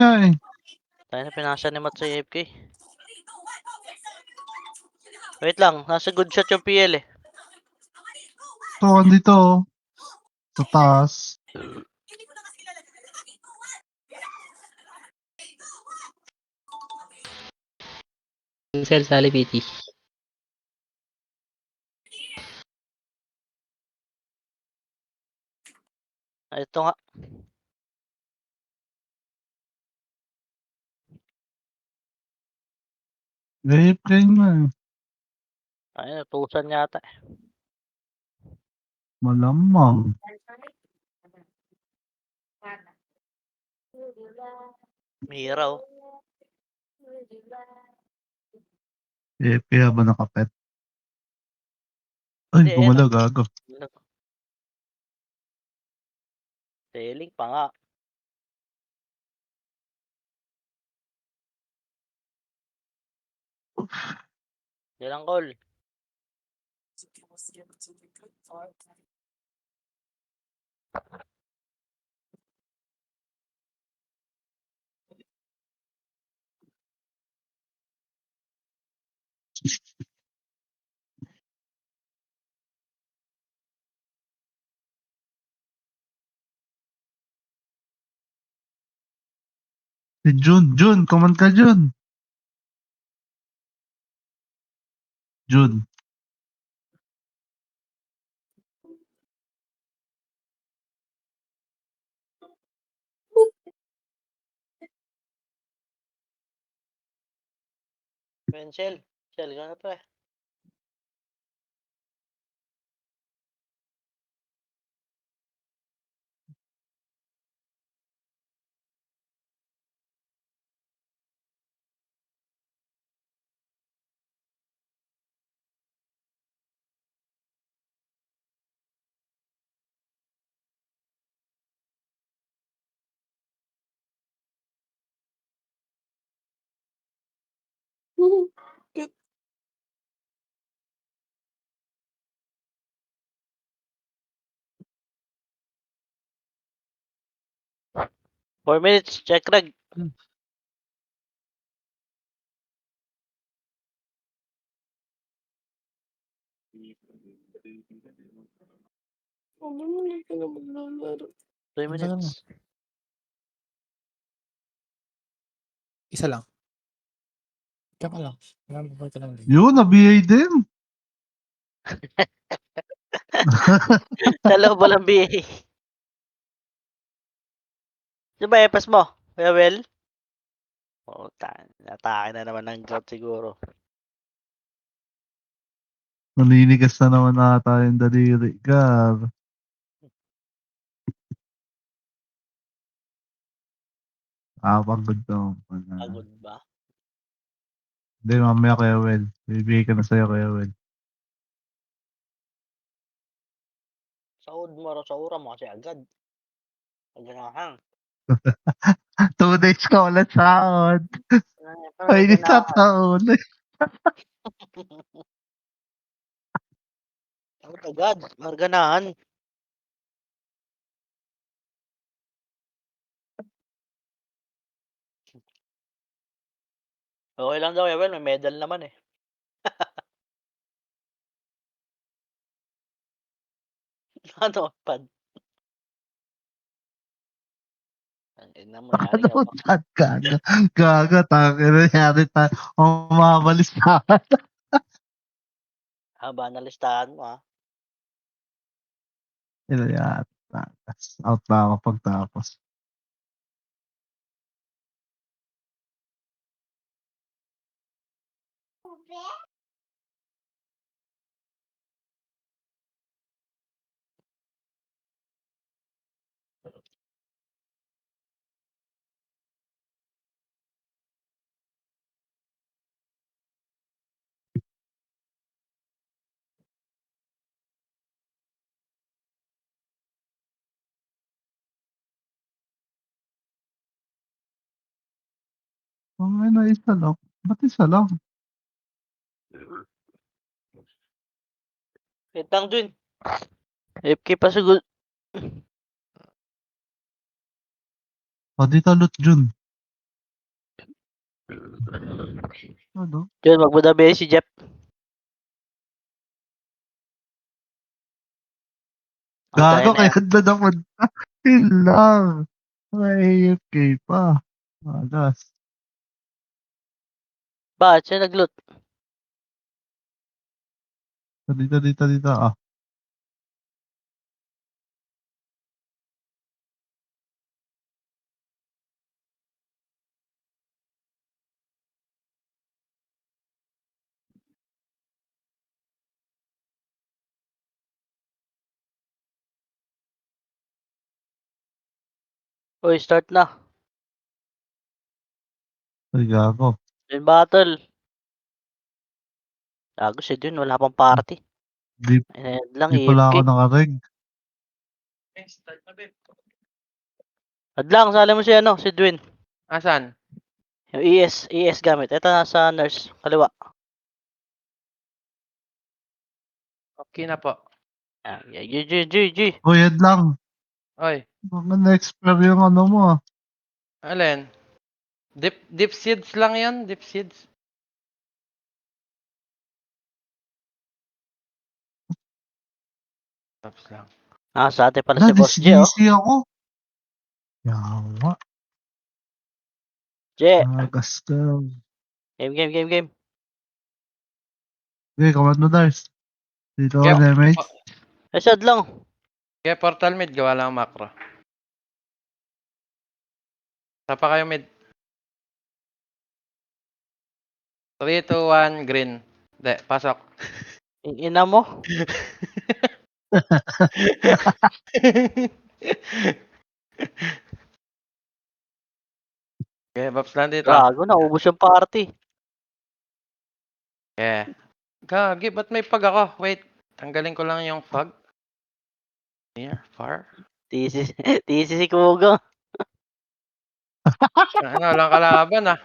eh. Tayo na pinasa ni Mat sa AFK. Wait lang, nasa good shot yung PL eh. So, andito, oh. Sa taas. Cell sa Alipiti. Ito nga. Replay na eh. Ayun, natusan yata eh. Malamang. Mira oh. Kaya ba nakapet? Ay, Hindi, gumalaw, gago. Selling pa nga. Yan ang call. Si Jun, command ka Jun. Jun. Shell. Shell, gano'n to eh. Cute. 4 minutes, check reg. Ano naman ka na maglalaro? 3 Ang tagal minutes. Isa lang. Ika ka lang. Nagambabay ka lang din. Yun, nabiyay din. Sa loob walang BA. Di ba epas mo? Kuya Well? Oo, natake na naman ng drought siguro. Naninigas na naman ata yung daliri. Gar. Pagod to. Pagod ba? Hindi, mamaya Kuya Well. Bibigay ka na sa'yo Kuya Well. Saud mo ro sa ura mo kasi agad. Aganahan. 2 days ka ulit saod. Parang Painis sa aganahan. taon. Agad. Aganahan. Okay lang daw, Well. May medal naman eh. Ano, pad? Ang ina mo, yari ka Ano pa. chat gaga? Gaga, tangin na yari tayo. Mamabalis na. Haba na listahan mo ha. Ito yata. Out na ako pagtapos. Ay, na isa lang. Ba't isa lang? Wait lang dun. FK pa siguro. O, di talot Jun. Ano? Yun, magbudabe si Jeff. Gago, Antayin na kaya yan. doon ako. Yun lang. May AFK pa. Magas. Bakit siya nag-loot? Dito. Ah. Uy, start na. Ay, gago. Yung battle. Gago siya dun, wala pang party. Di, Ayan lang, di pala AFK. ako nakareg. Adlang, sali mo si ano, si Dwin. Asan? Yung ES gamit. Ito nasa nurse, kaliwa. Okay na po. GG. O, yan lang. Oy, Baka na-expire yung ano mo ah. alin? Deep seeds lang yan, deep seeds. Tapos lang. Sa atin pala si Boss J, oh. DC ako. Yawa. J, Magas ka. game. Okay, command mo, Dars. Dito Kaya, ako na MH. Ay, sad lang. kaya portal mid, gawa lang ang macro. Tapa kayo mid. 3, 2, 1, green. Hindi, pasok. Ina mo. Okay, Babs lang dito. Gago, naubos yung party. Okay. Gagi, ba't may pag ako? Wait, tanggalin ko lang yung fog. Here, far. Tisi si Kuga. Ano, walang kalaban ah.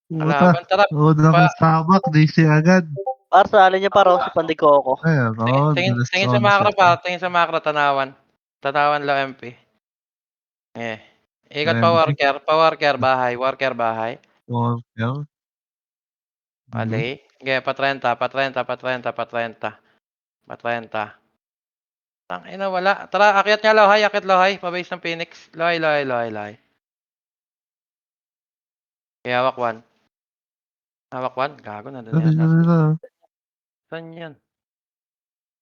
Puta. Kalaban, tara. Una Pa, kang stabak, DC agad. Para sa alin niya paro, si Pandikoko. Ayun, tingin sa macro pa, tingin sa macro, tanawan. Tanawan low MP. Eh. Ikot pa worker, bahay, bahay. Walker. Ali. Okay, pa 30. Tangina, wala. Tara, akyat nga akyat Lohay, pabase ng Phoenix. Lohay. Okay, hawak 1. Gago na doon. Saan yan?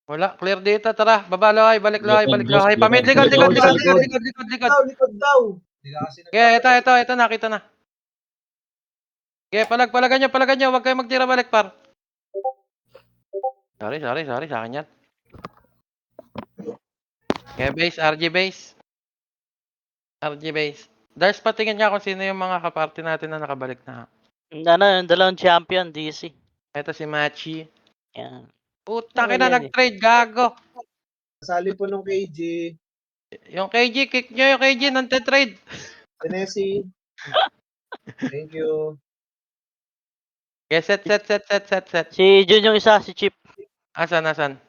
Wala, clear data, tara. Baba Lohay, balik Lohay. Pamid, likod. Likod daw. Okay, ito, nakita na. Okay, palagan nyo. Huwag kayo magtira balik, par. Sorry, sa akin yan. Okay, RG base. Dars, patingin nga kung sino yung mga kaparty natin na nakabalik na. Yung dalawang champion, DC. Ito si Machi. Yan. Puta Ano ka na, yan eh? nag-trade, gago. Sali po nung KG. Yung KG, kick nyo yung KG, nante-trade. Tennessee. Thank you. Okay, set. Si Jun yung isa, si Chip. Asan?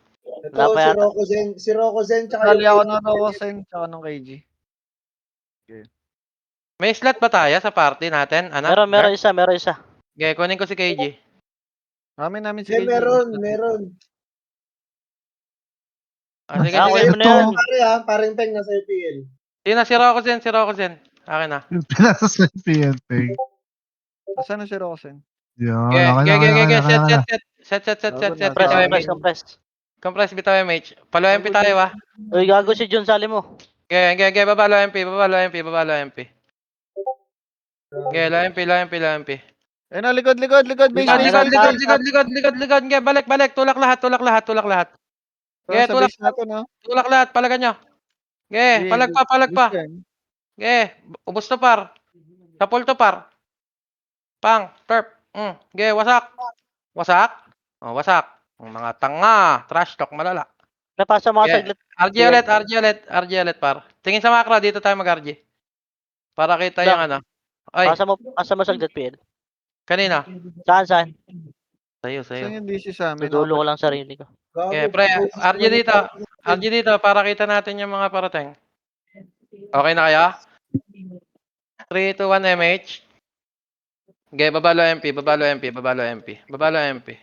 Ito, Wala pa yata. Si Rocco Zen, tsaka Sali ako KG. ng Rokosen tsaka ng KG. May slot ba tayo sa party natin? Ano? Meron isa. Okay, kunin ko si KG. Namin si Hindi, KG. meron. Sige. Okay, mo na yan. Pare paring Peng nasa UPL. Sino? Si Rokosen. Akin na. Yung pinasa sa PNP. Asan na si Rokosen? Yan, Okay. Set. Compress. Compress bitaw MH. Palo MP tayo ah. Uy, gago si Jun, sali mo. Okay, baba low MP. Okay, low MP. Eh na, likod, base, Likod, Likod. Okay, balik. Tulak lahat. Okay, Sa base natin, no? tulak lahat. Palagan nyo. Okay, palag pa. Okay, ubos to par. Tapol to par. Pang, turp. Okay, wasak. Oh, wasak. Mga tanga. Trash talk malala. Napasa mga Yeah. saglit. RG ulit par. Tingin sa macro, dito tayo mag-RG. Para kita yung ano. Ay, Pasa mo saglit, PL. kanina. Saan? Sa'yo. Saan yung DC sa amin? Tudulo ko lang sarili ko. Okay, pre, RG dito para kita natin yung mga parating. Okay na kaya? 3, 2, 1 MH. Okay, babalo MP, babalo MP, babalo MP, babalo MP.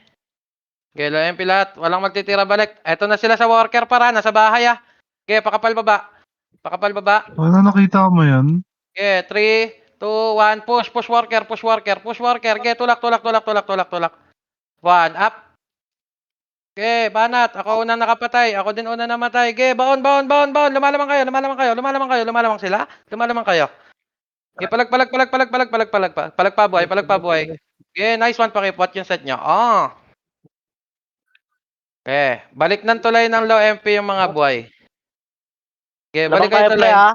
Okay, low MP lahat. Walang magtitira balik. Eto na sila sa worker para, nasa bahay ah. Okay, pakapal baba. Pakapal baba. Wala nakita mo yan? Okay, 3, 2, 1, push, push worker, push worker, push worker. Okay, tulak, tulak, tulak, tulak, tulak, tulak. 1, up. Okay, banat. Ako unang nakapatay. Ako din unang namatay. Okay, baon, baon, baon, baon. Lumalamang kayo, lumalamang kayo, lumalamang kayo, lumalamang sila. Lumalamang kayo. Okay, palag, palag, palag, palag, palag, palag, palag, palag pa buhay, palag pa buhay. Okay, nice one, pakipot yung set nyo. Oh. Okay, balik ng tulay ng low MP yung mga buhay. Okay, Labang balik kayo tayo, pre, tulay. ha?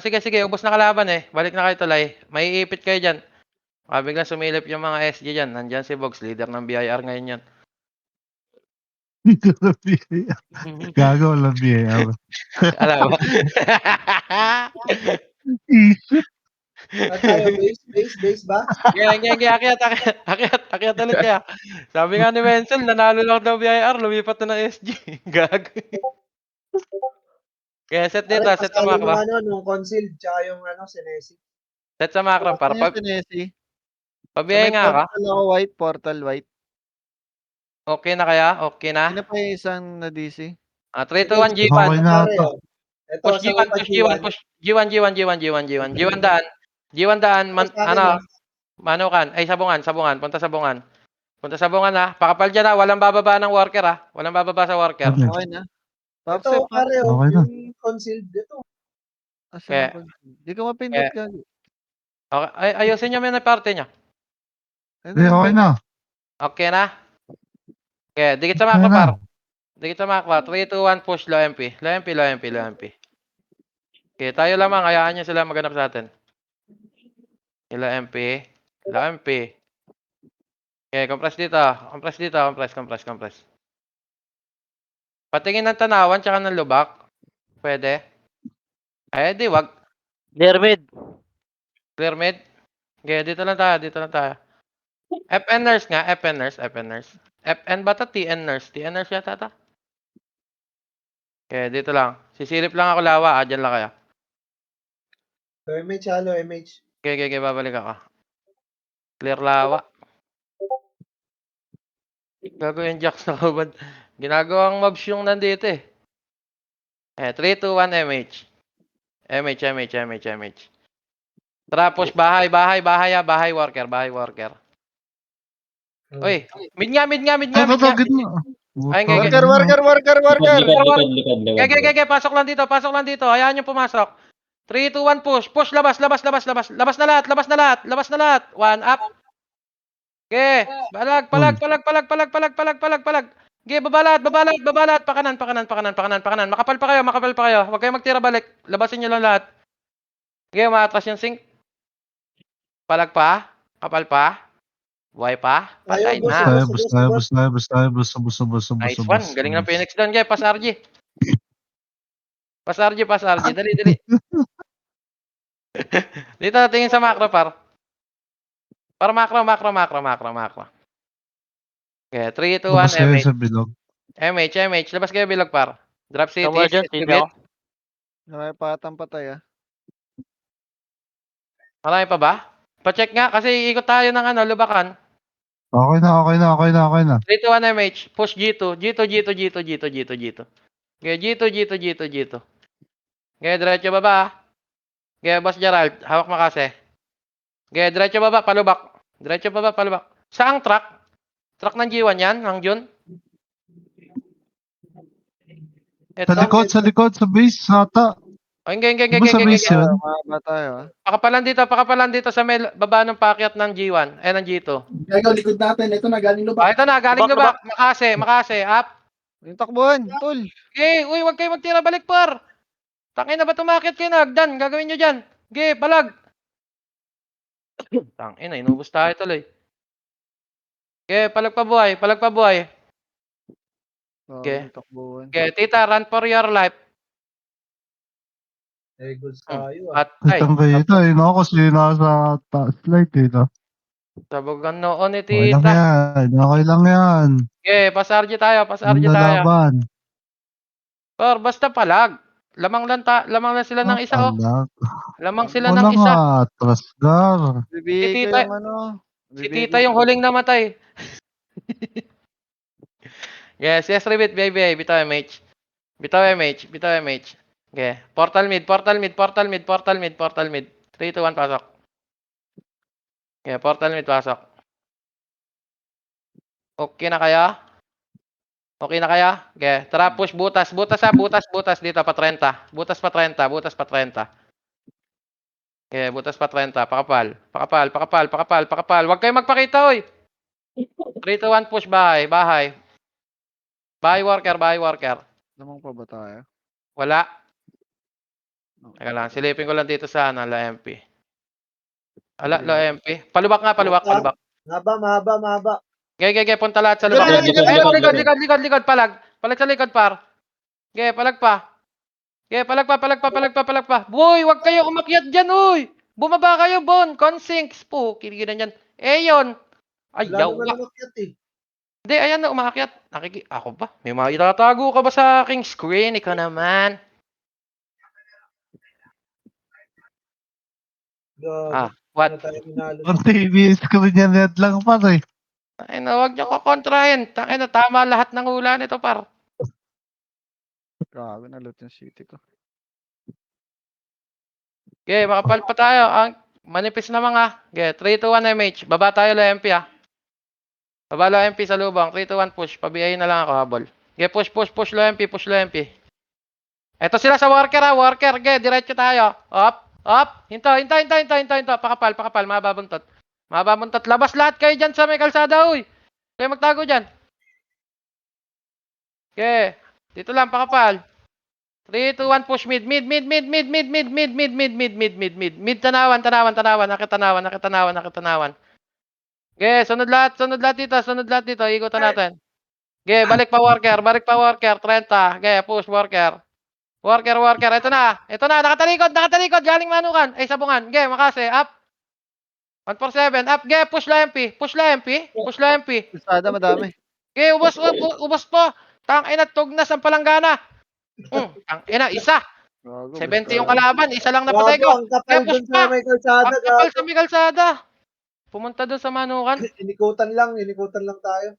Sige, sige, ubos na kalaban eh. Balik na kayo tulay. May ipit kayo dyan. Biglang sumilip yung mga SG dyan. Nandyan si Bogs, leader ng BIR ngayon yan. Gago, walang BAR. Alam mo? Saan tayo? Base ba? Akyat, akyat, akyat, akyat ulit kaya. Sabi nga ni Wenzel, nanalo lang daw BIR, lumipat na ng SG. Gag. Kaya set dito, Pare, set sa pasali macro. nung nung concealed, tsaka yung Senesi. Set sa macro, par. Ano yung sinesi? Pabiyay nga ka. Portal ako white, portal white. Okay na kaya? Okay na? Sino pa yung isang na DC? 3, 2, 1, Okay G1. na Pare, ata. oh. Ito, Push sa G1, upat push G1, push G1, G1, G1, G1, G1, G1 daan. G1 daan, Sa akin, ano, manukan. Ay, sabungan, sabungan. Punta sabungan. Punta sabungan ha. Pakapal dyan ha. Walang bababa ng worker ha. Walang bababa sa worker. Okay. Okay na. Ito, Papsep, pare, oh, Okay na. yung concealed. Ito. Kaya- Di ko mapindot kaya- ka. Okay. Ay, ayusin nyo muna yung parte nyo. Hindi, okay na. Okay na? Okay, dikit sa Okay macro na. par. Dikit sa macro. 3, 2, 1, push low MP. Low MP, low MP, low MP. Okay, tayo lamang. Hayaan nyo sila maghanap sa atin. Low MP. Low MP. Okay, compress dito. Compress dito. Compress, compress, compress. Patingin ng tanawan tsaka ng lubak. Pwede. Ay, di wag. Clear mid. Clear mid. Okay, dito lang tayo. Dito lang tayo. FN nurse nga. FN nurse. FN nurse. FN ba ito? TN nurse. TN nurse yata ito. Okay, dito lang. Sisilip lang ako lawa. Diyan lang kayo. MH, halo, MH. Okay, okay, okay. Babalik ako. Clear lawa. Gagawin jacks na kabad. Ginagawang mobs yung nandito eh. 3, 2, 1, MH. MH, MH, MH, MH. Tara, push bahay, bahay, bahay, bahay worker, bahay worker. Uy, mid nga, mid nga, mid nga, mid nga. Gitna. Ay, okay, Worker, worker, worker, worker! Pasok lang dito, pasok lang dito. Hayaan nyo pumasok. 3, 2, 1, push. Push, labas, labas, labas, labas. Labas na lahat, labas na lahat, labas na lahat. 1, up. Okay. Palag, palag, palag, palag, palag, palag, palag, palag, palag. Okay, babalat, babalat, babalat. Pakanan, pakanan, pakanan, pakanan, pakanan. Makapal pa kayo, makapal pa kayo. Huwag kayong magtira balik. Labasin nyo lang lahat. Okay, umaatras yung sink. Palag pa. Kapal pa. Buhay pa. Patay Ayaw, boss, na. Tayo, bus tayo, bus tayo, bus tayo, bus, bus, bus, bus, Nice bus, one. bus, Galing ng bus. Phoenix doon, guys. Pas RG. Pas RG, pas RG. Dali, dali. Dito, tingin sa macro, par. Par macro, macro, macro, macro, macro. Okay, 3, 2, 1, Labas kayo MH. sa bilog. MH, MH. Labas kayo bilog, par. Drop city. Emergency Distribute. ako. Nakapatang patay ah. Marami pa ba? Pa-check nga, kasi ikot tayo ng lubakan. Okay na, okay na, okay na, okay na. 3, 2, 1, MH. Push G2. G2, G2, G2, G2, G2, G2. Okay, G2, G2, G2, G2. Okay, diretso baba. Okay, Boss Gerald. Hawak makase. Okay, diretso baba, palubak. Diretso baba, palubak. Saang truck? Truck ng G1 yan, ng Jun? Sa likod, sa likod, sa base, sata. Ay, hindi. Di ba sa base yun? Mababa tayo ah. Pakapalan dito sa may baba ng pakyat ng G1. Ng G2. Gagaw, likod natin. Ito na, galing lubak. Ito na, galing Lubak, lubak. Makase, up. Yung takbuhan, tol. Okay, uy, wag kayo magtira balik, par. Tangin na ba tumakit kayo na? Hagdan, gagawin nyo dyan. Okay, palag. Tangin na, inubos tayo tuloy. Okay, palag pa buhay, palag pa buhay. Okay. Yung takbuhan. Okay, tita, run for your life. Goals tayo, ah. At, ay, Itang kayo ito, yun ako kasi nasa taas light dito. sabugan noon ni Okay lang tita. yan, okay lang yan. Okay, pasarje tayo, pasarje Ganda tayo. laban. Or, basta palag. Lamang lang sila ng isa, oh. Alag. Lamang sila Wala ng isa. nga, Trasgar. Bibigay ko Tita- yung Si Tita yung huling namatay. Yes, yes, Ribbit, baby. Bitaw MH. Bitaw MH, bitaw MH. Okay. Portal mid, portal mid, portal mid, portal mid, portal mid. 3, 2, 1, pasok. Okay, portal mid, pasok. Okay na kaya? Okay na kaya? Okay, tara, push butas. Butas butas dito pa 30. Butas pa 30, butas pa 30. Okay, butas pa 30. Pakapal. Huwag kayo magpakita, oy. 3, 2, 1, push bahay, bahay. Bahay worker. Lamang pa ba tayo? Wala. Teka lang, silipin ko lang dito sa lo MP. Lo MP. Palubak. Mahaba. Ge, punta lahat sa Likod, lubak. likod, Likod, palag. Palag sa likod, par. Ge, palag pa. Palag pa. Boy, wag kayo umakyat dyan, uy. Bumaba kayo, Bon. Consinks po. Kinikinan yan. Yun. Wala Ayaw. naman umakyat eh. Hindi, ayan na, umakyat. Ako ba? May mga itatago ka ba sa aking screen? Ikaw naman. Gago. What? Ano tayo minalo? TVS ko rin yan net lang pa eh. Ay na, huwag niyo kokontrahin. Takin na, tama lahat ng hula nito, par. Grabe na loot yung city ko. Okay, makapal pa tayo. Ang manipis na mga. Okay, 3, 2, 1 MH. Baba tayo lo MP ah. Baba lo MP sa lubang. 3, 2, 1 push. Pabiyahin na lang ako habol. Okay, push lo MP. Eto sila sa worker ah. Worker. Okay, diretso tayo. Up. Hinto. Pakapal. Mababuntot. Labas lahat kayo dyan sa may kalsada, uy. Kayo magtago dyan. Okay. Dito lang, pakapal. 3, 2, 1, push mid. Mid. Tanawan. Okay, sunod lahat dito. Ikutan natin. Okay, balik pa worker. 30. Okay, push worker. Worker. Ito na. Nakatalikod. Galing manukan. Ay, sabungan. Okay, makase. Up. 147. Up. Okay, push la MP. Pisada madami. Okay, ubos po. Tangina, tugnas ang palanggana. Tangina, isa. Gago, 70 yung bistada. kalaban. Isa lang napatay Gago, ko. ang kapal Push dun pa. sa may kalsada. Ang kapal Gago. sa may kalsada. Pumunta doon sa manukan. Inikutan lang tayo.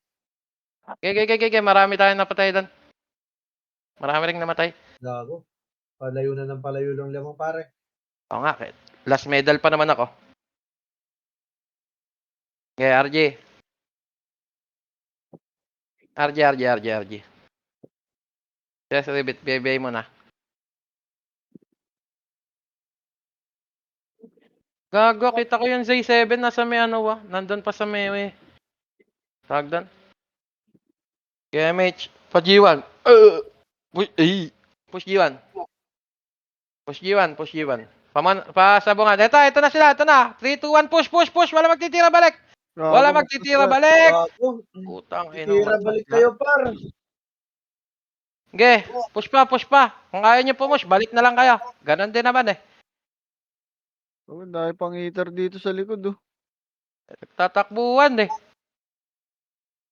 Okay. Marami tayong napatay doon. Marami ring namatay. Gago. Palayo lang lamang pare. Oo nga, last medal pa naman ako. Okay, RJ. Yes, Ribbit, bibigay mo na. Gago, kita ko yung Z7 nasa may nandun pa sa may tawag doon. Okay, MH. Pa G1. Push G1. Pasabungan. Ito na sila. 3, 2, 1, push. Wala magtitira balik. Gago. Putang Tira balik kayo par. Okay, push pa. Kung ayaw nyo pumush, balik na lang kayo. Ganon din naman eh. Oh, dahil pang heater dito sa likod oh. Tatakbuhan eh.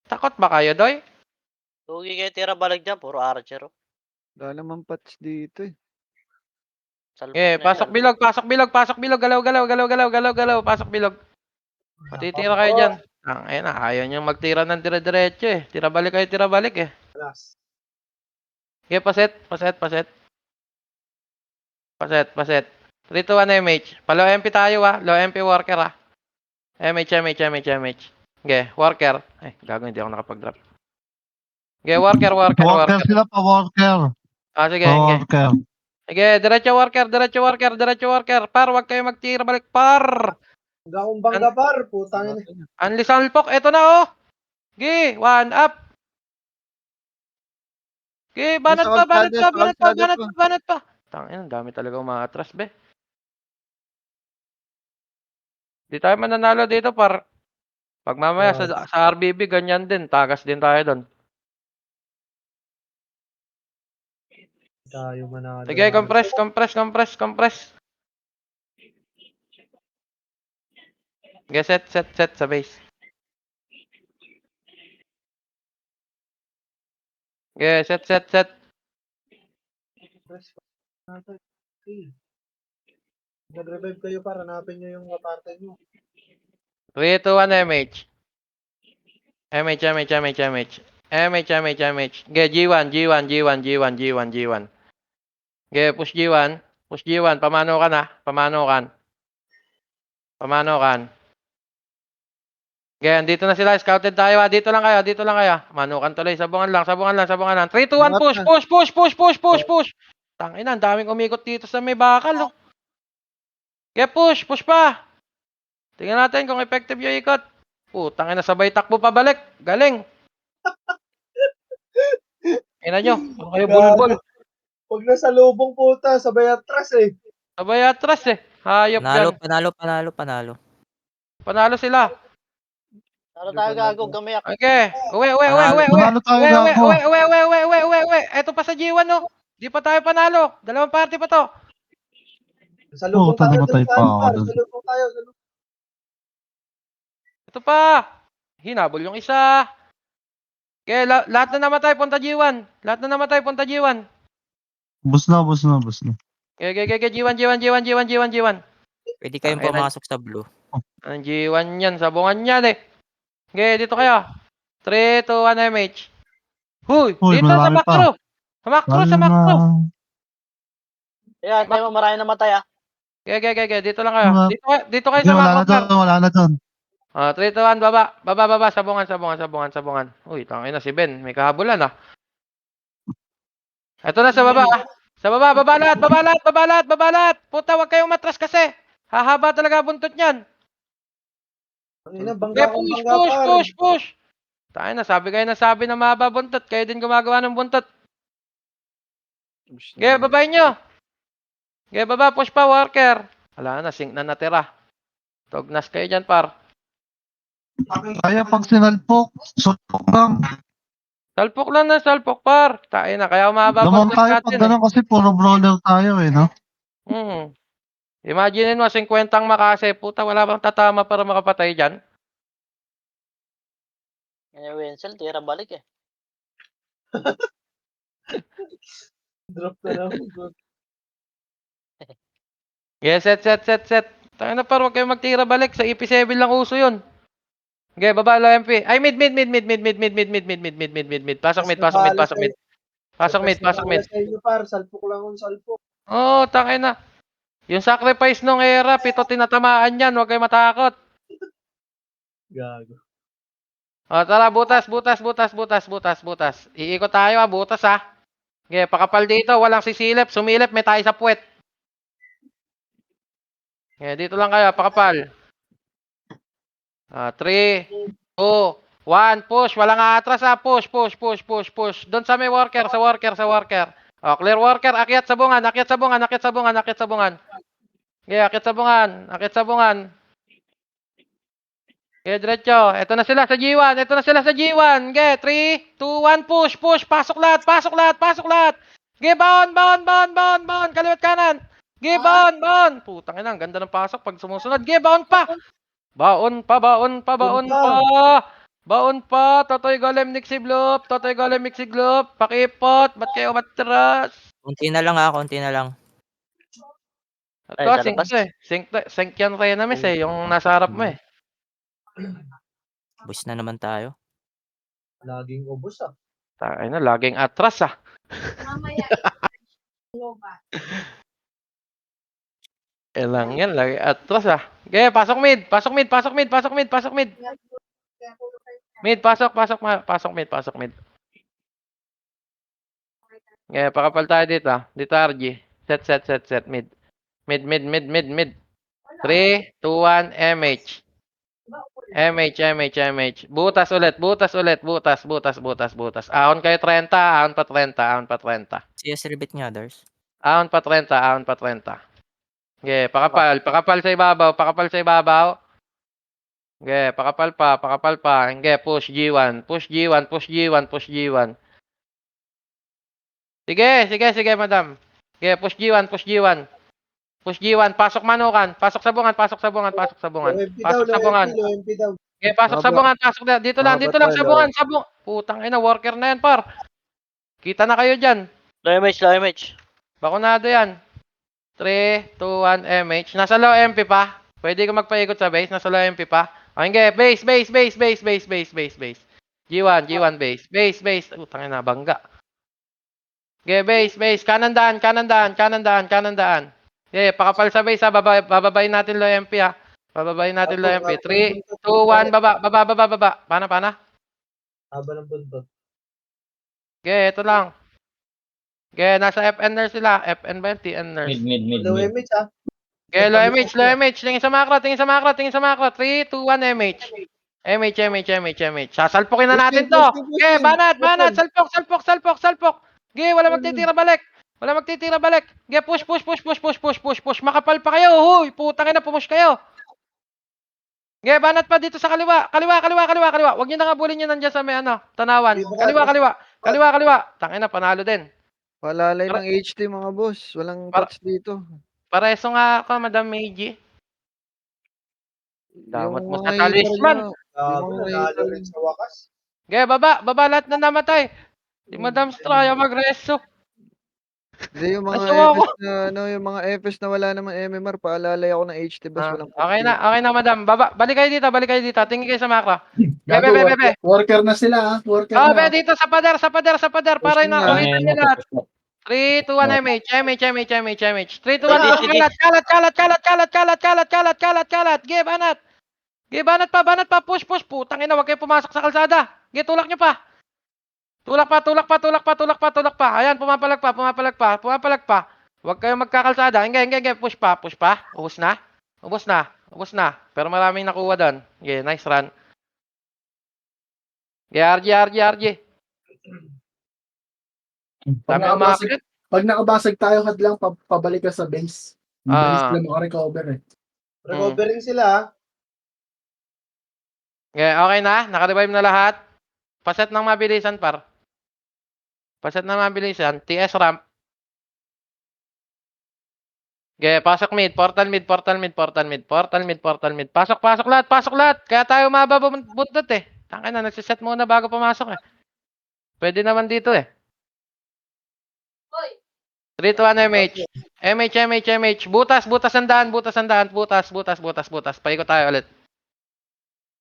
Takot ba kayo, Doy? Tugi kayo tira balik dyan, puro archer. Oh. Dahil naman patch dito eh. Salpok Okay, na pasok yan. bilog. Galaw. Pasok bilog. Matitira kayo dyan. Ayun na, ayaw nyo magtira ng dire-diretso eh. Tira balik eh. Alas. Okay, paset. 3, 2, 1 MH. Palo MP tayo ah. Low MP worker ah. MH. Okay, worker. Ay, gago, hindi ako nakapag-drop. Okay, worker. Worker sila pa, worker. Sige. Worker. Sige, diretso worker. Par, wag kayo magtira balik, par. Hanggang akong bangga par. Putang ina. Unli salpok, eto na oh. Sige, 1 up. Okay, banat pa. Tangina, ang dami talaga umaatras, be. Di tayo mananalo dito, par. Pag mamaya sa RBB, ganyan din. Tagas din tayo doon. Tayo manalo. Sige, compress. Sige, set sa base. Sige, set. Nag-revive kayo para hanapin nyo yung aparte nyo. 3, 2, 1, MH. MH, MH, MH, MH. MH, MH, MH. Ge, G1, G1, G1, G1, G1, G1. Ge, push G1. Push G1. Pamano ka na. Pamano kan. Pamano kan. Ge, dito na sila. Scouted tayo ha. Dito lang kayo. Dito lang kayo. Manukan tuloy. Sabungan lang. Sabungan lang. Sabungan lang. 3, 2, 1, push. Push, push, push, push, push, push. Tangina, ang daming umikot dito sa may bakal. Oh. Ge, push. Push pa. Tingnan natin kung effective yung ikot. Putang ina, sabay takbo pabalik. Galing. Ina nyo. Ano kayo bulbul? Pag nasa lubong puta, sabay atras eh. Sabay atras eh. Hayop yan. Panalo. Panalo sila. Ano tayo gago, gamayak. Okay. Uwi. Panalo tayo gago. Uwi. Eto pa sa G1 no. Di pa tayo panalo. Dalawang party pa to. Sa lubong Puta, tayo, namatay dun, pa ako par. dun. Sa lubong tayo, sa lubong. Ito pa. Hinabol yung isa. Okay, lahat na namatay punta G1. Lahat na namatay punta G1. Bus na. Okay, G1. Pwede kayong Tangina. pumasok sa blue. Ang G1 yan, sabungan yan eh. Okay, dito kayo. 3, 2, 1, MH. Huy, Uy, dito sa marami pa. Macro. Sa Macro. Ayan, tayo mo, marami namatay ah. Okay, dito lang kayo. Mga- Dito kayo Hindi, sa wala Macro. na doon. Wala na doon. 3, 2, 1, baba. Sabungan. Uy, tangina si Ben. May kahabulan ah. Ito na sa baba ah. Sa baba, baba lahat. Puta, wag kayong matras kasi. Hahaba talaga buntot niyan. Ang ina, Okay, bangga kang bangga, par. push. Tayo na, sabi na mahaba buntot. Kayo din gumagawa ng buntot. Okay, babayin nyo. Okay, baba, push pa, worker. Wala na, sync na natira. Tognas kayo dyan, par. Kaya pag sinalpok, sulpok lang. Salpok, par. Tayo na, kaya umahaba Lamang buntot tayo pag natin eh. gano'n kasi puro brawler tayo eh, no? Imagine mo, 50 ang makase. Puta, wala bang tatama para makapatay dyan? Ngayon, Wenzel, tira balik eh. Drop na lang. Yes, set. Tayo na, par. Huwag kayong magtira balik. Sa EP7 lang uso yun. Okay, baba lang MP. Ay, mid. Pasok mid. Pasok mid. Sa inyo, par. Salpok lang kung salpok. Oo, tangay na. Yung sacrifice nung era, 7 tinatamaan yan. Huwag kayong matakot. Gago. O, tara, butas. Iikot tayo ha, butas ha. Okay, pakapal dito. Walang sisilip. Sumilip, may tayo sa puwet. Okay, dito lang kayo, pakapal. 3, 2, 1, push. Walang atras ha. Push. Doon sa may worker, sa worker. O, clear worker. Akyat sa bungan. Okay, akyat sa bungan. Okay, diretso. Ito na sila sa G1. Okay, 3, 2, 1, push. Pasok lahat. Okay, baon. Kaliwat kanan. Okay, baon. Putang ina, ang ganda ng pasok pag sumusunod. Okay, baon pa. Baon pa. Totoy Golem Nixie Bloop. Pakipot. Ba't kayo matras? Konti na lang. Ay, Ito, sa labas. sync yan Renamis eh. Yung nasa harap mo eh. Bus na naman tayo. Laging ubos ah. Ay na, laging atras ah. Lang yan, lagi atras ah. Okay, pasok mid. Pasok mid. Okay, pakapal tayo dito ah. Dito RG. Set mid. Mid. 3, 2, 1, MH. Butas ulit. Ahon kayo 30, ahon pa 30. CS rebit nga, Dars. Ahon pa 30. Okay, pakapal sa ibabaw. Okay, pakapal pa. Okay, push G1. Sige, madam. Okay, push G1. Pasok manukan. Pasok sa bungan. Low MP daw. Okay, pasok sa bungan. Dito lang sa bungan. Putang ina, worker na yan, par. Kita na kayo dyan. Low image. Bakunado yan. 3, 2, 1, MH. Nasa low MP pa. Pwede ka magpaikot sa base. Nasa low MP pa. Okay, base. G1 base. Utang ina, bangga. Okay, base. Kanan daan. Okay, pakapal sa base ha. Bababayin natin low MP ha. Bababayin natin low MP. 3, 2, 1, baba. Pana. Haba ng buntot. Okay, ito lang. Okay, nasa FN nurse sila. FN ba yun? TN nurse. Low image ah. Okay, low MH. Tingin sa macro. 3, 2, 1, MH. MH. Sasalpukin na natin to. Okay, banat. Salpok. Okay, wala magtitira balik. Okay, push. Makapal pa kayo. Huy, putang ina, pumush kayo. Okay, banat pa dito sa kaliwa. Kaliwa. Huwag niyo nang abulin yun nandiyan sa may tanawan. Kaliwa. Tangina, panalo din. Palalay ng HT mga boss. Walang Para- touch dito. Pareso nga ako, Madam Meiji. Damot mo sa talisman. Gago, nanalo rin sa wakas. Okay, baba lahat na namatay. Si Madam Straya magreso. Hindi, yung mga Nasuwa ko. FS na, yung mga FS na wala naman MMR, paalalay ako ng HT boss. Walang touch Okay dito. na, Madam. Balik kayo dito. Tingin kayo sa macro. Gago, Bebe. worker na sila, ha? Worker Oh, na. dito sa pader. Para Pushing na. nakita niyo lahat. 3, 2, 1, MH. 3, 2, 1, push. Kalat. Give, banat pa. Push. Putang ina, wag kayo pumasok sa kalsada. Give, tulak nyo pa. Tulak pa. Ayan, pumapalag pa. Huwag kayong magkakalsada. Hindi. Push pa. Ubus na. Pero maraming nakuha doon. Okay, nice run. Okay, RG. Dami umakit. Pag nakabasag tayo, hadlang pabalik ka sa base. Bilis sila makarecover eh. Recovering sila ah. Okay na. Naka-revive na lahat. Paset ng mabilisan, par. TS ramp. Okay, pasok mid. Portal mid. Pasok lahat. Kaya tayo mababuntot eh. Tangin na, nagsiset muna bago pumasok eh. Pwede naman dito eh. 3 to 1 MH. MH. Butas ang daan. Paikot tayo ulit.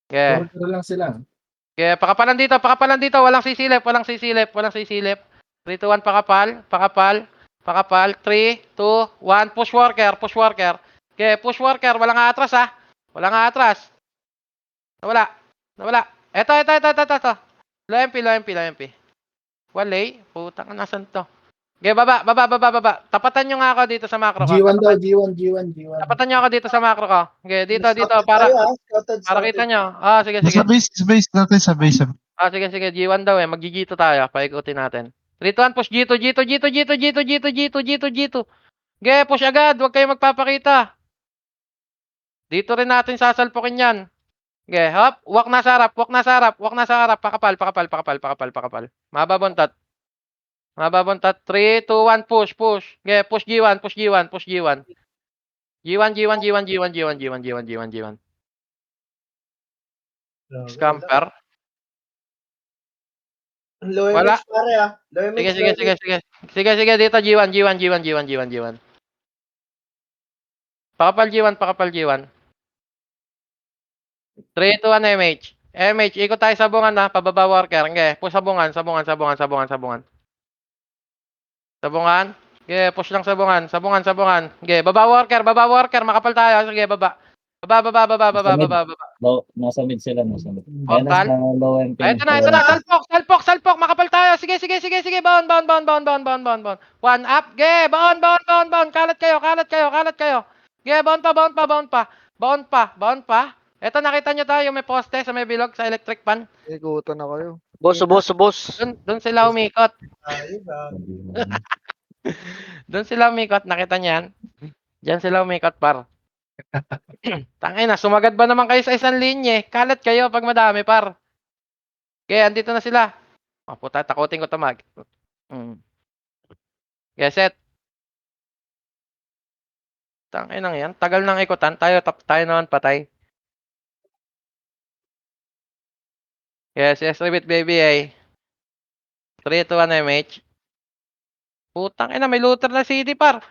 Okay. Worker lang sila. Okay, pakapalan dito. Walang sisilip. 3 to 1 pakapal. 3, 2, 1. Push worker. Okay, push worker. Walang aatras ha. Nawala. Eto. Low MP. Walay. Putang, nasan to? Okay, baba. Tapatan nyo nga ako dito sa macro ko. G1 daw, G1. Tapatan nyo ako dito sa macro ko. Okay, dito. Para kita nyo. Sige. Sa base natin, sa base. Sige. G1 daw eh. Mag-G2 tayo. Paikutin natin. 3, 2, 1, push G2. Okay, push agad. Huwag kayong magpapakita. Dito rin natin sasalpukin yan. Okay, hop. Walk na sa harap. Pakapal. Mababuntot. 3, 2, 1, push. Okay, push G1. G1. Scamper. Low Wala. image pare ah. Low image. Sige. Dito G1. Pakapal G1. 3, 2, 1, MH. Ikot tayo sa bungan na. Pababa worker. Okay, push sa bungan. Okay, push lang sa bungan. Okay, baba worker. Makapal tayo. Sige, baba. Baba. Nasa mid sila. Portal? Low MP. Ito na. Salpok. Makapal tayo. Sige. Bound. 1 up. Okay, bound. Kalat kayo. Okay, bound pa. Ito, nakita nyo tayo, may poste sa may bilog, sa electric pan. Ikutan na kayo. Boss. Doon sila umikot. Ayun ah. Nakita nyo yan? Diyan sila umikot, par. Tangay na, sumagad ba naman kayo sa isang linya? Kalat kayo pag madami, par. Okay, andito na sila. Puta, takutin ko ito mag. Okay, set. Tangay nang yan. Tagal nang ikutan. Tayo naman patay. Yes, Rebit baby ay. 3, 2, 1 MH. Putang ina, may looter na CD par.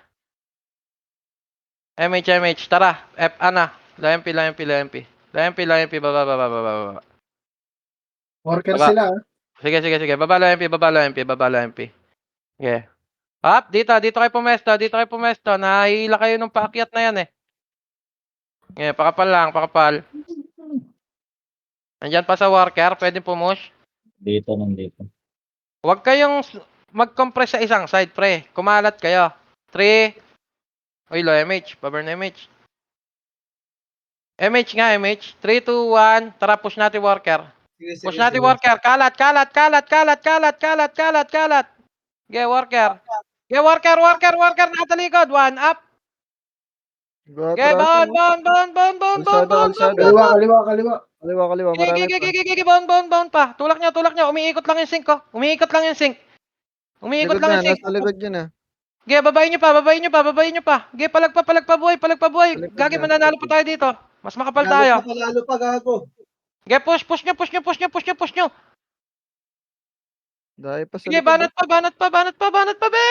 MH. Tara. Low MP. Low MP, baba, baba, baba, baba. Worker Baba. sila. Sige. Baba low MP, baba low MP. Okay. Up, dito kayo pumesto. Nahihila kayo nung paakyat na yan eh. Okay, pakapal. Nandyan pa sa worker, pwede pumush. Dito, nandito. Huwag kayong mag-compress sa isang side, pre. Kumalat kayo. 3. Uy, low MH. Paburn MH. MH nga, MH. 3, 2, 1. Tara, push natin worker. Sige, Push natin worker. Kalat. Okay, worker. Natalikod. 1 up. Okay, Atrasan, bound. Kaliwa. Marami pa. Gigi, bound pa. Tulak nyo. Umiikot lang yung sink ko. Likod na, nasa likod yun ah. Ge, babayin nyo pa. Ge, palagpa buhay. Likod Gagi, na. mananalo pa tayo dito. Mas makapal tayo. Palalo pa, gago. Ge, push nyo. Dahil pa sa Sige, likod. banat pa, be!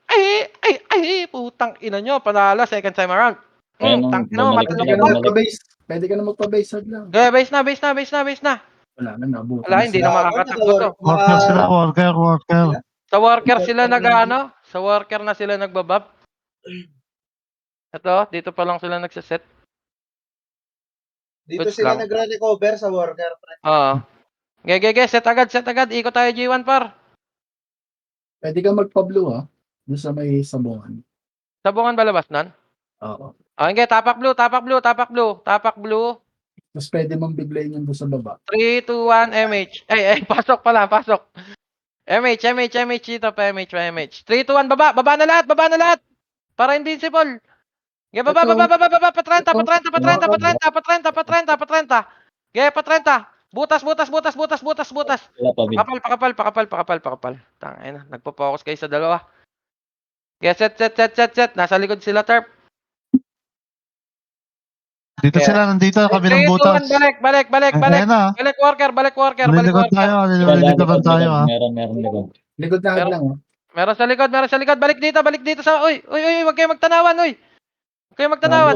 Ay, putang ina nyo, panalo, second time around. Ayun, Tang ina mo, bumalik Pwede matalok ka sila, na pa. bumalik. magpa-base. Pwede ka na magpa-base. Hadlang. Ge, base na. Wala na, nabutan Wala, hindi na sila. makakatakbo to. Worker sila, worker. Sa worker sila sa worker na sila nagbabab. Ito, dito pa lang sila nagsaset. Dito Goods sila lang. nagre-recover sa worker. Oo. Ge, set agad. Ikot tayo G1 par. Pwede ka magpa-blue ha. Doon sa may sabungan. Sabungan ba labas nun? Oo. Okay, tapak blue. Tapos pwede mong biglayin yung doon sa baba. 3, 2, 1, MH. Pasok. MH dito pa, MH. 3, 2, 1, baba na lahat. Para invincible. Ge, baba. Pa 30. Ge, pa 30. Butas. Wala pa, Bin. Pakapal. Tangina, nagpo-focus kayo sa dalawa. Ge, set. Nasa likod sila, Terp. Dito sila, nandito, kabilang 3, 2, 1, butas. balik. Ayan na. Balik worker. Lilikod tayo, lilikodan tayo ha. Meron likod. Likod na hadlang ha. Meron sa likod. Balik dito sa... Uy, wag kayo magtanawan, uy. Huwag kayo magtanawan.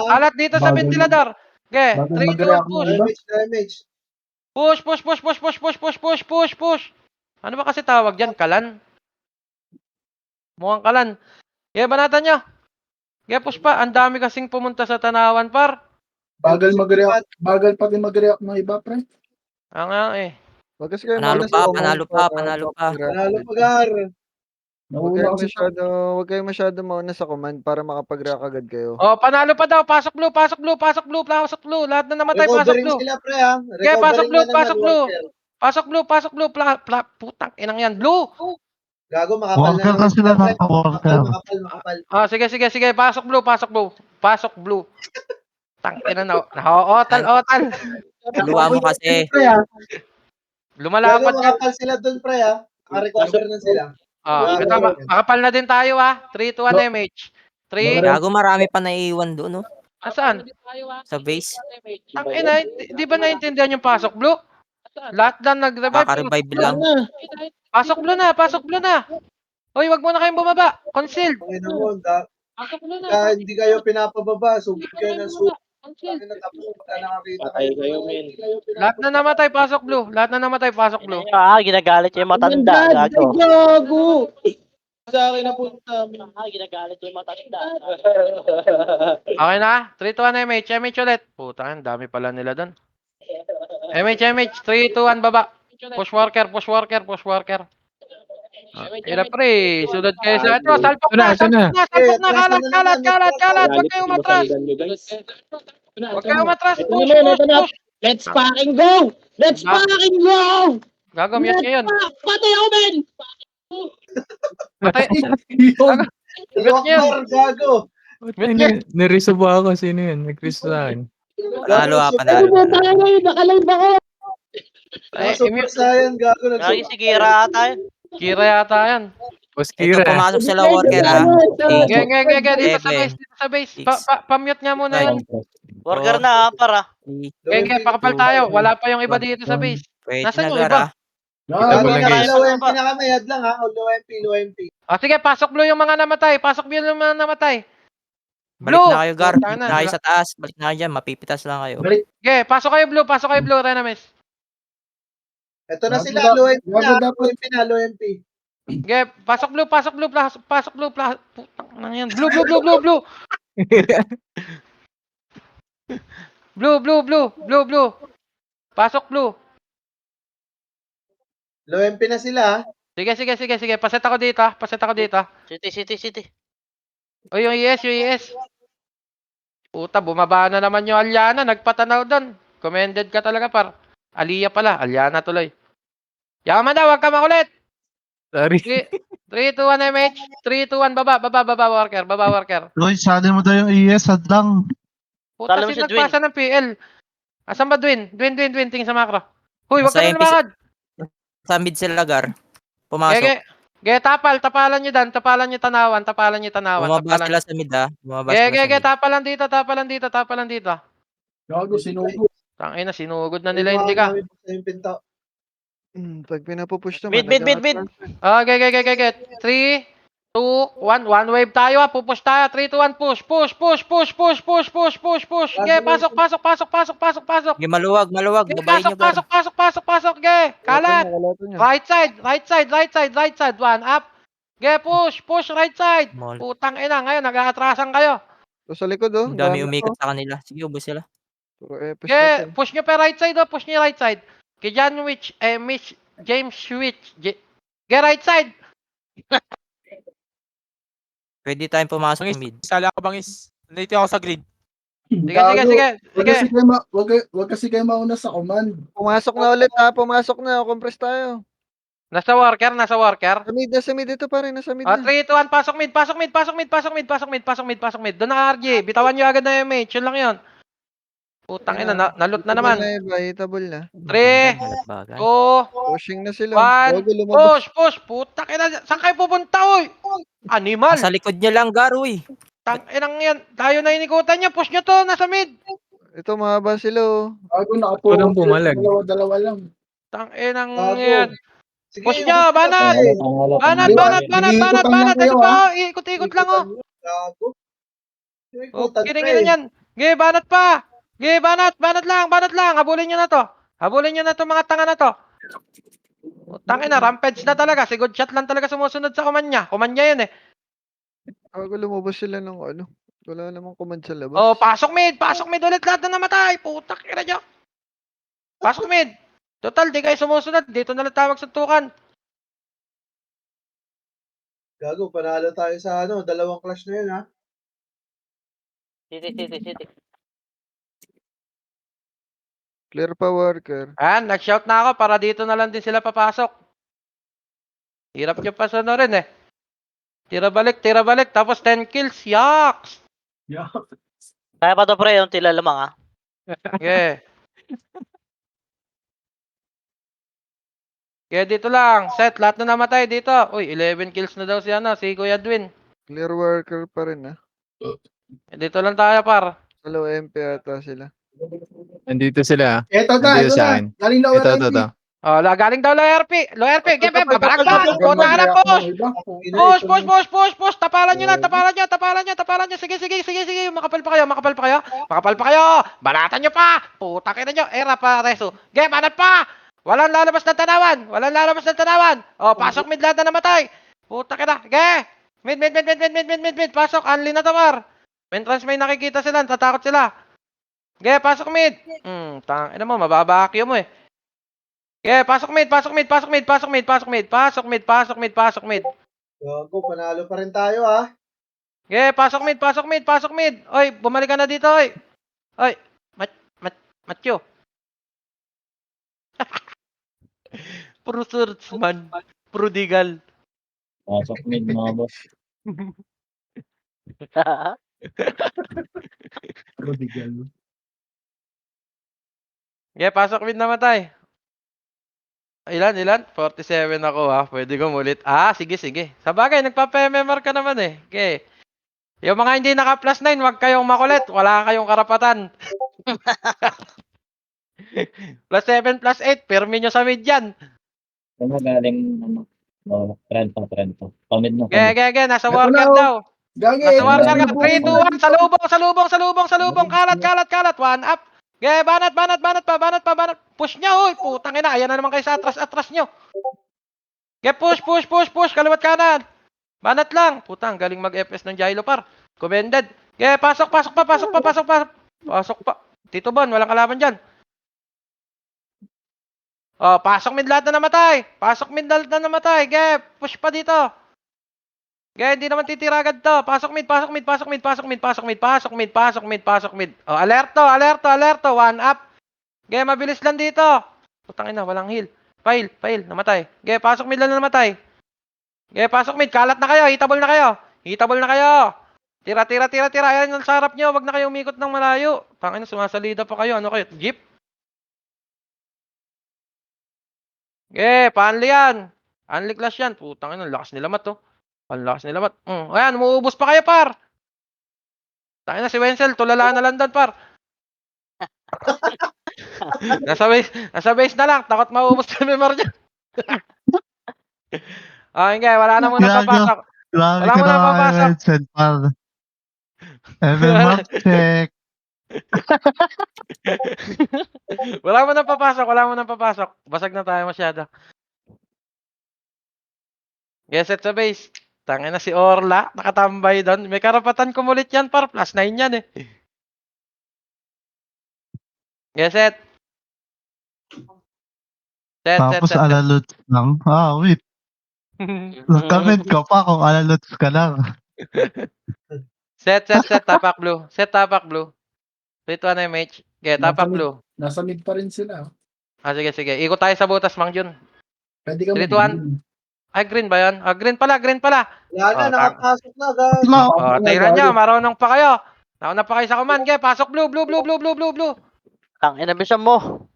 Alat dito sa Bagal. ventilador. Okay, Bagal 3, 2, mag-react ng iba. push. Ano ba kasi tawag dyan? Kalan? Mukhang kalan. Okay, banatan nyo. Okay, push pa. Ang dami kasing pumunta sa tanawan, par. Bagal mag-react. Bagal pati mag-react ng iba, pre. Wag kasi kayo Panalo mauna sa pa. Panalo pa, Gar. Huwag kayo masyado mauna sa command para makapag-react agad kayo. Oh, panalo pa daw. Pasok blue. Lahat na namatay, pasok Recovering blue. sila, pre, ha? Okay, pasok blue. Worker. Pasok blue. Putang inang yan. Blue. Gago, makapal Worker na lang sila, pre. worker. Makapal. Ah, sige. Pasok blue. Tang ina na. Otal. Luwa mo kasi. Lumalapat Gago, ka. makapal sila dun, pre, ha? Naka-recover na sila. Ah, ito, makapal na din tayo 3, 2, 1 MH. 3. Gago, marami pa naiiwan doon, no? Saan? Sa base. Ang ina, di ba naintindihan yung pasok blue? Lahat na nag-revive. Kaka-revive lang. Pasok blue na. Hoy, wag mo na kayong bumaba. Concealed. Panginoon mo, hindi kayo pinapababa. Subit kayo ng subit. Pagka nakakita kayo. Lahat na namatay, pasok blue. Ginagalit yung matanda. Gago. Sa akin na punta. Ginagalit yung matanda. Okay na? 3, 2, 1 MH ulit. Puta, ang dami pala nila doon. MH. 3, 2, 1, baba. Push worker. Ira pre, sunod kayo sa ito. Salpok na. Kalat. Huwag kayong matras. Push. Let's fucking go! Gago, mute nyo yun. Patay ako, men! Patay. Walker, gago. Mute nyo. Niresolve ako. Sino yun? Nag-resolve sa akin. Panalo. Nakalive ako! Super Saiyan, gago. Lagi si Kira ata yun. Kira yata yan. Boss Ito, Kira. pumasok sila worker, ha? Ge, dito sa Seven, base. Pa-mute nga muna yan. Worker na para. Ge, pakapal tayo. Wala pa yung iba dito sa base. Pwede Nasaan na, yung Gar, iba? ha? Gago, Walang guys. low MP na kami. Head lang, ha? Low MP. Ah, sige, pasok blue yung mga namatay. Balik Blue! na kayo, Gar. Putang Balik ina, na kayo wala. sa taas. Balik na kayo dyan. Mapipitas lang kayo. Balik. Ge, pasok kayo blue, Renames. Ito na Gago sila, da- low MP gago na. dapat. Low MP na, low MP. Ge, pasok blue, putang ina yan. Blue. Blue. Pasok blue. Low MP na sila. Sige. Paset ako dito. City. O yung ES. Puta, bumaba na naman yung Aliana. Nagpatanaw doon. Commended ka talaga, par. Aliyah pala. Aliana tuloy. Yaman na, wag ka makulit. Sorry. 3, 2, 1 MH. 3, 2, 1, baba, worker. Roy, sali mo daw yung ES, hadlang. Puta, Talo mo si nagpasa ng PL. Asan ba Dwin, tingin sa macro. Huy, wag ka Nasa na MP lumakad. Sa mid sila, Gar. Pumasok. Ge, tapalan nyo dan, tapalan nyo tanawan. Bumaba sila sa mid, ha. Bumaba sila sa Ge, mid. tapalan dito. Gago, sinugo. Tangina, sinugod na nila hindi ka. Yung pinto. Pag pinapupush Mid. naman. Ge. 3, 2, 1. One wave tayo ha. Pupush tayo. 3, 2, 1. Push. Ge, pasok. Sige, maluwag. Ge, Babayin nyo, Gar. pasok. Ge, kalat. Kalato niya. Right side. One up. Ge, push right side. Mall. Putang ina, ngayon nag-aatrasan kayo. Ito sa likod, oh. Ang dami Dami umikat to. sa kanila. Sige, ubos sila. Puro epes na to. Ge, push nyo pa right side, push nyo right side. Kay John Witch, Miss James Witch. Ge, right side. Pwede tayong pumasok Bangis, sa mid. sala ako bangis. Nandito ako sa grid. Sige. Wag kasi kayo mauna sa command. Pumasok na ulit, ha. Pumasok na. Compress tayo. Nasa worker. Nasa mid ito pa rin. Nasa mid Ah, na. 3, 2, 1, pasok mid. Doon na RG. Bitawan nyo agad na MH. Yun lang yun. Putang ina, nalot na naman. Hitable na. 3, Malagbagan. 2, Pushing na sila. 1. Gago, lumabas. Push. Putang ina, saan kayo pupunta, oy? Animal. Sa likod nyo lang, Gar, uy. Tang inang yan. Tayo na inikutan nyo. Push nyo to. Nasa mid. Ito, mahaba sila, oh. Gago, Walang pumalag. Dalawa lang. Tang inang Gago. yan. Sige, Push ubos nyo, na banat. tayo. Banat. Ito pa, oh. Ikot lang, oh. Gago. Oh, kiningin yan. Ge, banat pa. Ge, banat lang. Habulin nyo na to. Mga tanga na to. Tangin na, rampage na talaga. Si good shot lang talaga sumusunod sa kumanya. Kumanya yun eh. Gago, lumabas sila ng ano. Wala namang command sa labas. Oh, pasok mid ulit lahat na namatay. Putak ina nyo. Pasok mid. Total, di kayo sumusunod. Dito na lang tawag suntukan. Gago, panalo tayo sa dalawang clash na yun, ha? City. Clear pa, worker. Nag-shout na ako para dito na lang din sila papasok. Hirap nyo pa sa rin eh. Tira balik. Tapos 10 kills. Yaks! Kaya pa to pre, yung tila lamang Yeah. Kaya dito lang. Set, lahat na namatay dito. Uy, 11 kills na daw si Kuya Dwin. Clear worker pa rin, ha. Dito lang tayo, par. Sa low MP ata sila. Nandito sila. Ito Nandito sa na. akin. Galing na Ito. Oh, galing daw low RP. Low RP. Gebe, babalagban. Puta ka na, push. Push. Tapalan nyo. Sige. Makapal pa kayo. Banatan nyo pa. Puta ka na nyo. Era pa, Reso. Ge, banat pa. Walang lalabas ng tanawan. Oh, pasok mid lahat na namatay. Puta ka na. Ge. Mid. Pasok. Unli na tamar. Entrance may nakikita sila. Tatakot sila. Ge, pasok mid. Tangina mo, mababakyo mo eh. Ge, pasok mid. Gago, panalo pa rin tayo, ha? Ge, pasok mid. Oy, bumalik ka na dito, oy. Oy, Matyo. Puro swordsman. Prodigal. Pasok mid mga boss. Ge, pasok mid namatay. Ilan? 47 ako ha. Pwede ko mulit. Sige. Sa bagay, nagpa-PMMR ka naman eh. Okay. Yung mga hindi naka plus 9, wag kayong makulit. Wala kayong karapatan. plus 7, plus 8, permi nyo sa mid yan. Ano galing, trend pa. Pamid na. Ge, nasa Eto worker na, oh. daw. Gagi, Nasa warker ka. Enemy 3, 2, 1. Salubong. Kalat. 1 up. Okay, banat pa. Push niya, hoy. Putang ina. Ayan na naman kayo sa atras nyo. Okay, push. Kaliwat kanan. Banat lang. Putang, galing mag-FS ng Gylo par. Commended. Okay, pasok pa. Pasok pa. Tito Bon, walang kalaban dyan. Oh, pasok mid lahat na namatay. Okay, push pa dito. Okay, hindi naman titira agad to. Pasok mid. Oh, alerto. 1 up. Okay, mabilis lang dito. Putang ina, walang heal. Fail, namatay. Okay, pasok mid lang na namatay. Okay, pasok mid. Kalat na kayo. Hitable na kayo. Tira. Ayan yung sa harap nyo. Wag na kayo umikot ng malayo. Tangina, sumasalida pa kayo. Ano kayo? Jeep? Okay, paanli yan. Unli clash yan. Putang ina, lakas nila mat, oh. Ang lakas nila mat. Ayan, umuubos pa kayo, par. Tangina, si Wenzel, tulala na lang doon, par. nasa base na lang. Takot mauubos yung memory niya. Okay, wala na muna papasok. Lagi Wala ka mo na na papasok. mention, par. MMR check. Wala mo nang papasok. Basag na tayo masyado. Yes, set sa base. Tangina si Orla, nakatambay doon. May karapatan kumulit yan, par. +9 yan, eh. Yes, set. Tapos alaluts lang. Wait. Nag-comment ka pa kung alaluts ka lang. Set, tapak blue. 3, 2, 1, MH. Okay, tapak blue. Nasa mid pa rin sila. Sige. Ikot tayo sa butas, Mang Jun. Pwede ka 3, 2, 1. mag-green. Ay, green ba yan? Green pala. Wala na, nakapasok na, guys. Tingnan nyo, marunong pa kayo. Nauna pa kayo sa command. Okay, pasok blue. Tangina, bisan mo.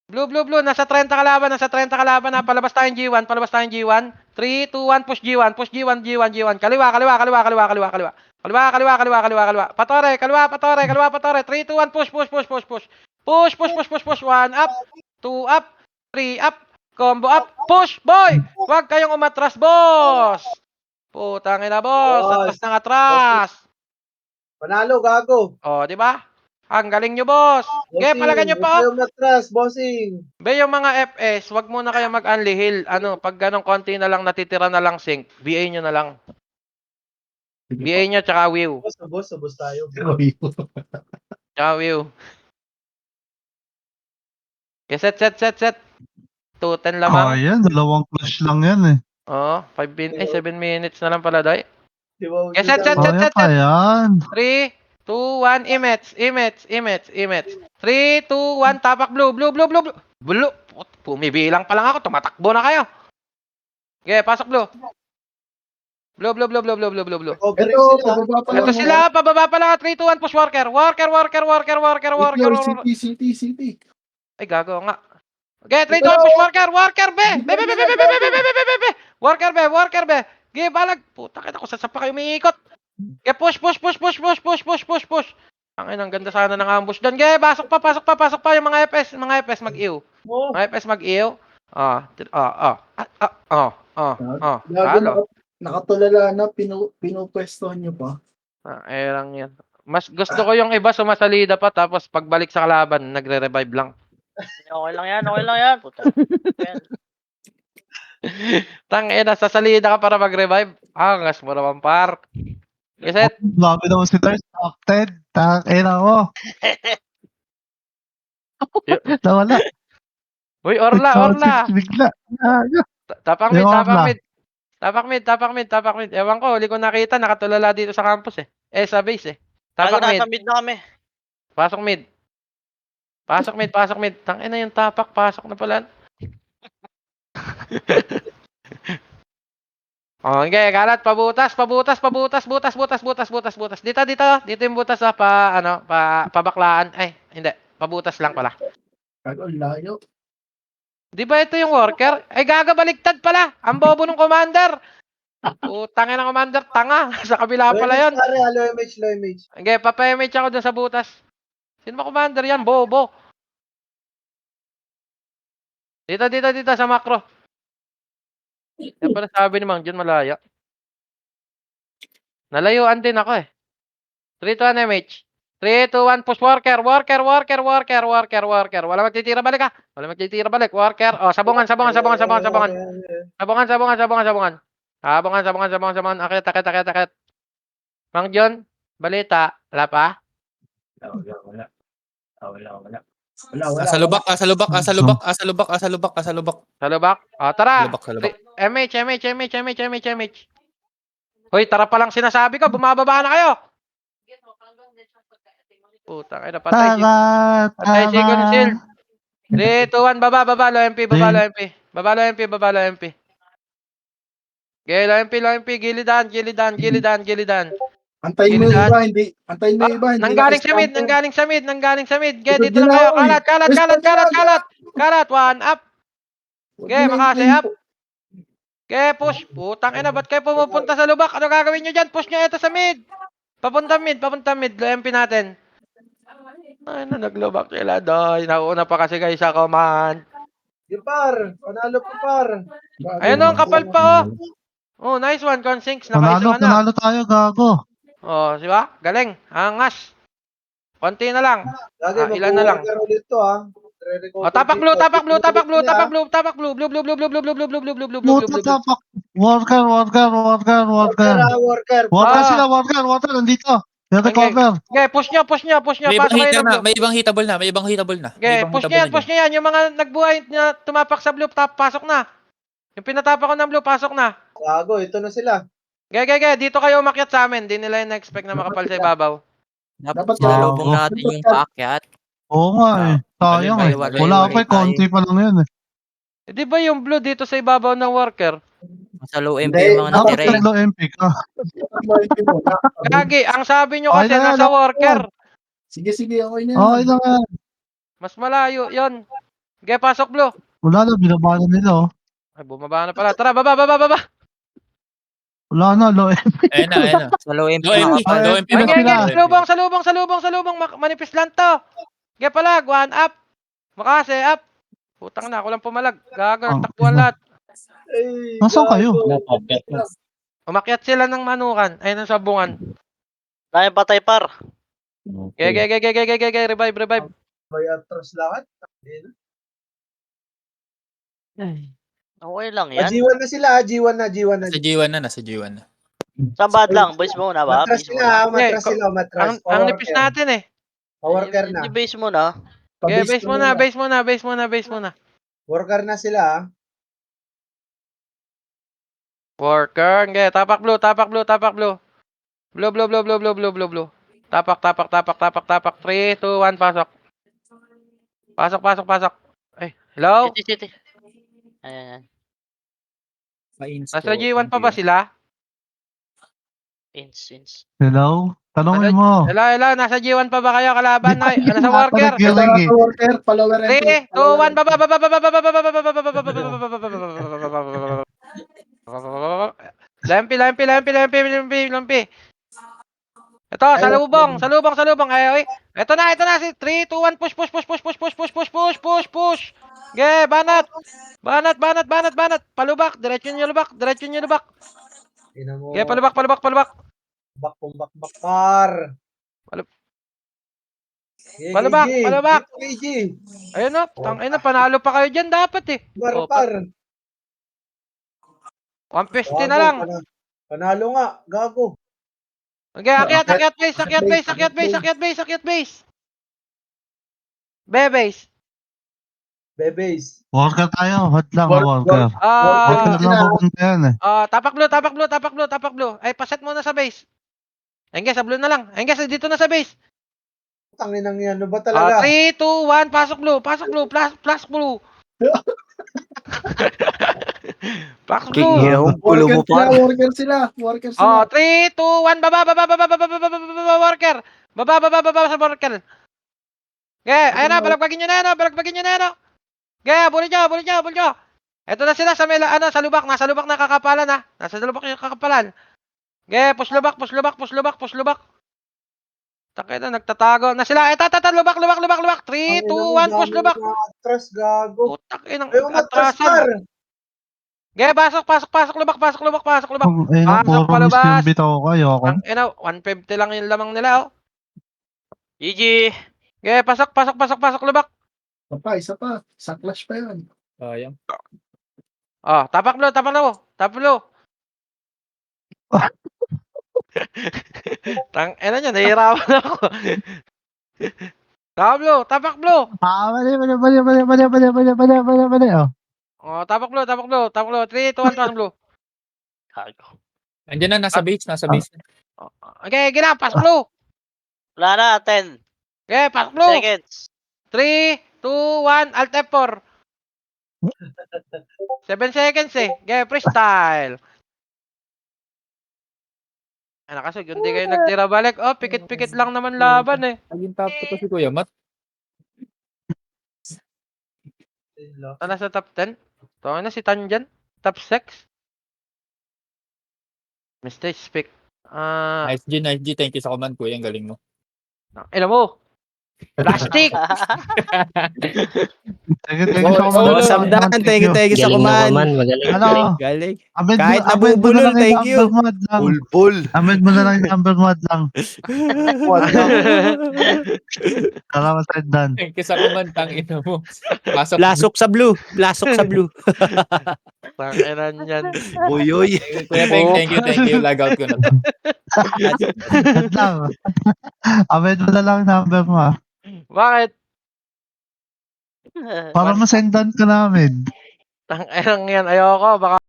Blue. Nasa 30 kalaban na. Palabas tayong G1. 3, 2, 1. Push G1. Kaliwa. Patore. 3, 2, 1. Push. 1 up. 2 up. 3 up. Combo up. Push, boy! Huwag kayong umatras, boss! Putang ina, boss. Atras. Panalo, gago. Oh, di ba? Ang galing nyo, boss. Okay, palagan nyo Huwag pa, oh. kayong matras, bossing. Be, yung mga FS, wag muna kayo mag-unli heal. Pag ganong konti na lang, natitira na lang sync, BA nyo na lang. BA nyo, tsaka Whew. Ubos tayo. Tsaka Whew. Okay, set. 2-10 lamang. Yan. 2 clash lang yan eh. Oh, 7 minutes na lang pala, day. Di ba? Okay, set. Kaya pa yan. 3, 2, 1, imets. 3, 2, 1, tapak blue. Blue. Pumibilang pa lang ako, tumatakbo na kayo. Okay, pasok blue. Blue. Covering Ito, sila. pababa pa lang. Ito sila, pababa pa lang. 3, 2, 1, push worker. City. Ay, gago nga. Okay, 3, 2, 1, push worker. Worker, be. Worker, be. Okay, balag. Puta kita ko, saan pa kayo umiikot? Okay, push. Ang ganda sana ng ambush doon. Okay, pasok pa yung mga FS. Mag-ew. Oh, Mga FS mag-ew. Halo. Nakatulala na, pinupwestohan nyo pa. Lang yan. Mas gusto ko yung iba sumasalida pa tapos pagbalik sa kalaban, nagre-revive lang. Okay lang yan. Puta. Yan. Sa salida ka para mag-revive. Angas mo naman, par. Kasi, Grabe naman si Tars. Top 10. Tangina mo. Nawala. uy, Orla. 6 bigla. Tapak Yung Orla. mid. Ewan ko, huli ko nakita, nakatulala dito sa campus eh. Sa base eh. Gago, Tapak nasa mid. mid na kami. Pasok mid. Tangina yung tapak, pasok na pala. Okay, kalat, pabutas. Dito yung butas pabaklaan. Ay, hindi. Pabutas lang pala. Kago, layo. Di ba ito yung worker? Ay, gagabaligtad pala. Ang bobo ng commander. Tangin ng commander, tanga. Sa kabila pala yun. Low image. Okay, papayamage ako dun sa butas. Sino ba commander yan? Bobo. Dito sa macro. Yan pala sabi ni Mang Jun, malaya. Nalayuan din ako eh. 3, 2, 1, MH. 3, 2, 1, push worker. Worker. Wala magtitira balik ha. Wala magtitira balik. Worker. Oh, sabungan. Sabungan. Akit. Mang John, balita. Wala pa? Wala. Wala. Asa lubak. Sa lubak? Oh, tara. Sa lubak. MH. Hoy, tara pa lang sinasabi ko. Bumababa na kayo. Putang ina, patay. Patay si Conceal. 3, 2, 1, baba, low MP. Okay, low MP, gilidan. Antayin mo yung iba, hindi. Antayin mo yung iba, hindi. Nanggaling sa mid. Okay, dito lang kayo. Kalat. 1 up. Okay, makasay up. Okay, push. Putang ina, ba't kayo pumupunta sa lubak? Ano gagawin nyo dyan? Push nyo ito sa mid. Papunta mid. Low MP natin. Ay, naglubak sila doy. Nauna pa kasi guys sa command. Yung par, panalo pa par. Ayun o, ang kapal pa oh. Oh, nice one, Consinks. Nakaisa na. Panalo tayo, gago. Oh, di ba? Galing. Angas. Konti na lang. Lagi Ilan na lang? ulit to ha. Oh, tapak blue. Blue. Puta tapak. Worker. Worker. Worker, nandito. Dito Okay. cover. Okay, push nyo. May Pasok kayo ng blue. May ibang hitable na. Okay, push nyo yan. Yung mga nagbuhay na tumapak sa blue, pasok na. Yung pinatapak ko ng blue, pasok na. Gago, ito na sila. Okay. Dito kayo umakyat sa amin. Di nila yung na-expect na makapal sa ibabaw. Dapat Dapat sinalubong gago. natin yung paakyat. Oo nga eh. Sayang eh. Baliwala Wala yung pa eh. Konti pa lang yun eh. Di ba yung blue dito sa ibabaw ng worker? Sa low MP Hindi, yung mga Dapat natira eh. naglo MP ka. Gagi, ang sabi nyo kasi Okay na yan, nasa okay worker. Sige, okay na. Okay lang yan. Mas malayo yon. Okay, pasok blue. Wala na, binabala nila oh. Ay, bumaba na pala. Tara, baba. Wala na, low MP. Ayun na. Sa low MP Low MP. makapal. Low MP. Ay, Okay, sila. salubong. Manipis lang to. Okay, palag. 1 up. Makase, up. Putang na, ako lang pumalag. Gagar, Ang takbuhan ina. lahat. Ay, Nasaan kayo? gago. Umakyat sila ng manukan. Ay, ng sabungan. Tayo patay par. Okay. Revive. May atras lahat. Okay lang yan. G1 na sila, G1 na. Nasa G1 na. Saan bad lang? Base mo na ba? Matras Base mo na. sila, matras. Ang nipis natin eh. Worker na. Base mo na. Okay, base muna. Worker na sila ha. Worker. Okay, tapak blue. Blue. Tapak. 3, 2, 1, pasok. Pasok. Ay, hello? City. Ayan. Nasa G1 pa ba sila? Ins. Hello? Tanongin mo. Hello, nasa G1 pa ba kayo kalaban na? Nasa worker? Worker, follower and 3, 2, 1, baba. Lampi. Ito, salubong. Ay. Ito na si 3, 2, 1, push. Okay, banat. Palubak, diretso nyo lubak. Ina mo. Okay, palubak. Bak par. Palubak. GG. Ayun o, panalo pa kayo dyan dapat eh. Par. 150 na lang. Panalo nga, gago. Okay, akyat base. Base. Bebes. Worker tayo. Hot lang, worker. Worker lang pupunta yan eh. Tapak blue. Ay, paset muna sa base. Engage, sa blue na lang. Engage, dito na sa base. Tangin ng yan, ano ba talaga? 3, 2, 1, pasok blue. Plus blue. Plus blue. Worker sila. 3, 2, 1, baba worker. Baba sa worker. Okay, ayun na, balagbagin nyo na. Okay, bulit nyo. Ito na sila sa sa lubak. Nasa lubak na kakapalan ha. Nasa lubak yung kakapalan. Okay, push lubak. Takay na, nagtatago na sila. Lubak. 3, 2, 1, push lubak. Atras, gago. Putak inang Ay, umatras par. atrasan. Ge, pasok, lubak. Kung Pasok, puro miss palabas. yung bitaw ko, ayoko. Ang ina, 150 lang yung lamang nila, oh. GG. Ge, pasok, lubak. Isa pa. Sa clash pa yun. Sayang. Oh, tapak blue. Tang ina niya, nahihirapan ako. Tapak blue. Mali. Oh. Oh, tapak blue. 3, 2, 1, pasok blue. Gago. Andiyan na, nasa base. Oh, okay, gina, pasok blue. Wala na, 10 Okay, pasok blue. seconds. 3, 2, 1, Alt F4. 7 seconds eh. Okay, freestyle. Ano kasi, hindi kayo nagtira balik. Oh, pikit-pikit lang naman laban eh. Naging top ko to si Kuya Mat. Nasa top 10. Ito na si Tanjan. Top 6. Mistake speak. Nice G. Thank you sa command, Kuya. Ang galing mo. Ina mo. Plastic. Thank you so much. Samdan, thank you sa Galing mo command. naman, magaling. Ano? Galing. Amend Kahit mo- amend mo na nabubulol, lang yung thank you. number mod lang. Bulbul. Amend mo na lang yung number mod lang. Salamat sa Dan. Thank you sa command, tang ina mo. Pasok. Lasok sa blue. Tanginan yan. Boyoy. Kuya Peng, thank you. Log out ko na to. Yan lang. Amend mo na lang yung number mo. ah. Bakit? Para masendan ka namin. Tanginan yan. Ayoko. Baka